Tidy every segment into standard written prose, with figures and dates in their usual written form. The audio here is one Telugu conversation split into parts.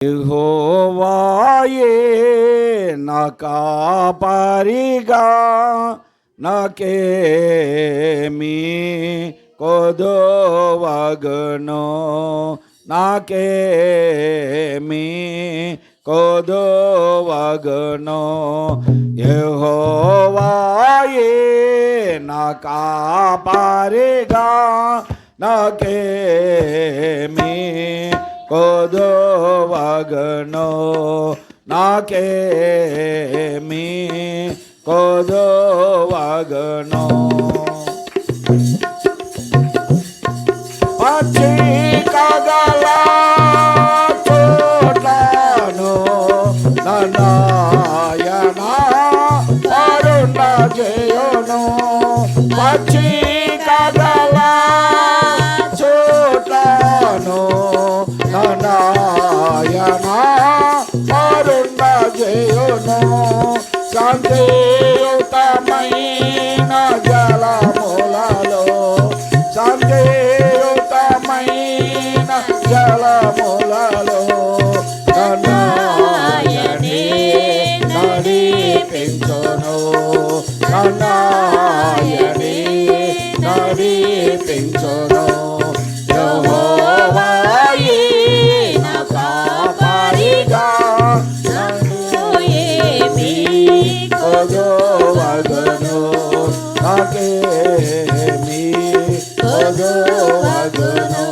యెహోవాయే నా కాపరిగా నాకేమీ కొదువగును, నాకేమీ కొదువగును. యెహోవాయే నా కాపరిగా నాకేమీ కొదువగును, నాకేమీ కొదువగును. పచ్చికగల చోట్లను నన్నాయన అరుణజేయును, పచ్చికగల చోట్లను నన్నాయన అరుణజేయును. శాంతియుతమైన జలములలో, శాంతియుతమైన జలములలో నన్నాయనే నడిపించును, నన్నాయనే నడిపించును. యెహోవాయే నా కాపరిగా నాకేమీ కొదువగును, నాకేమీ కొదువగును.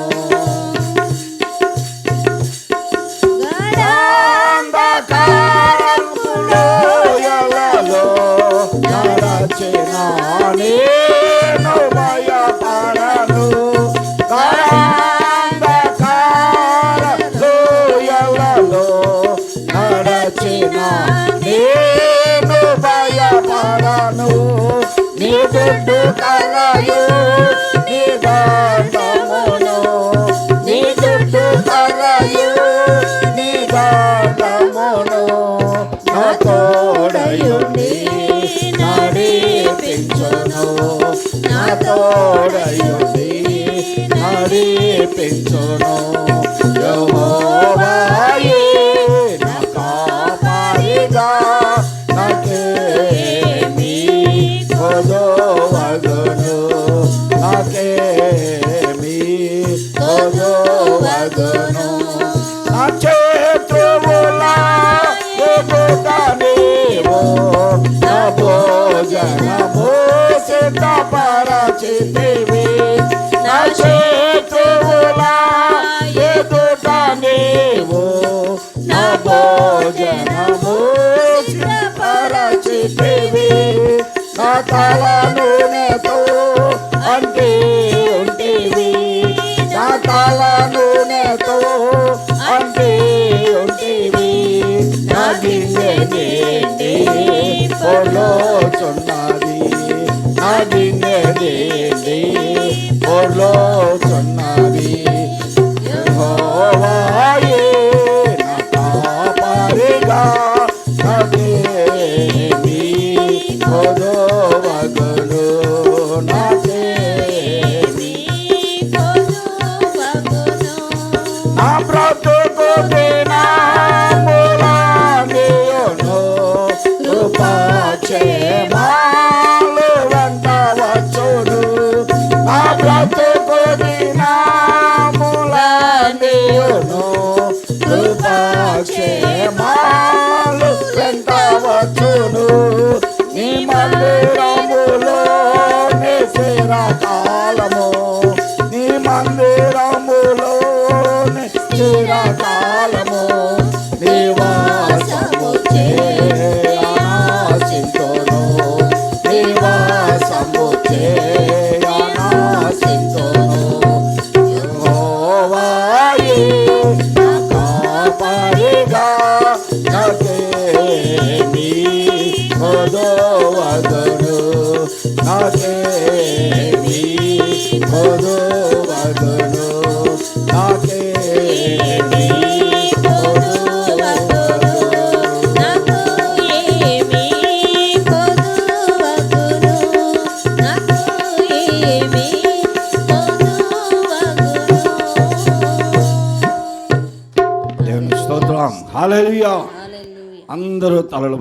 లోయలలో నడచిన నేను భయపడను, గాఢాంధకార లోయలలో నడచిన నేను భయపడను. నీ దుడ్డు కలయు నీ దండమును, నీ దుడ్డు కలయు నీ దండమును నా తోడయుండి నడిపించును, నా తోడయుండి నడిపించును. యెహోవాయే నా కాపరిగా నాకేమీ కొదువగును, నాకేమీ కొదువగును. నా చేతువుల ఎదుట నీవు నా భోజనము సిద్ధపరచితివి, నా చేతువుల ఎదుట నీవు నా భోజనము సిద్ధపరచితివి. నా తల నూనెతో అంటి ఉంటివి, నా తల నూనెతో అంటి ఉంటివి. నా గిన్నె నిండి పొర్లుచున్నది, నా గిన్నె నిండి పొర్లుచున్నది. యెహోవాయే నా కాపరిగా నాకేమీ కొదువగును, నాకేమీ కొదువగును. నా బ్రతుకు దినములన్నీయును కృపాక్షేమాలు వెంట వచ్చును, నా బ్రతుకు దినములన్నీయును కృపాక్షేమాలు వెంట వచ్చును. నీ మందిరములో చిరకాలము, నీ మందిరములో చిరకాలము నివాసము చేయనాసింతును, నివాసము చేయనాసింతును. యెహోవాయే నా కాపరిగా నాకేమీ కొదువగును, నాకేమీ కొదువగును, నాకేమీ కొదువగును, నాకేమీ కొదువగును, నాకేమీ కొదువగును. దేవుని స్తోత్రం. హల్లెలూయా. హల్లెలూయా. అందరూ తలలు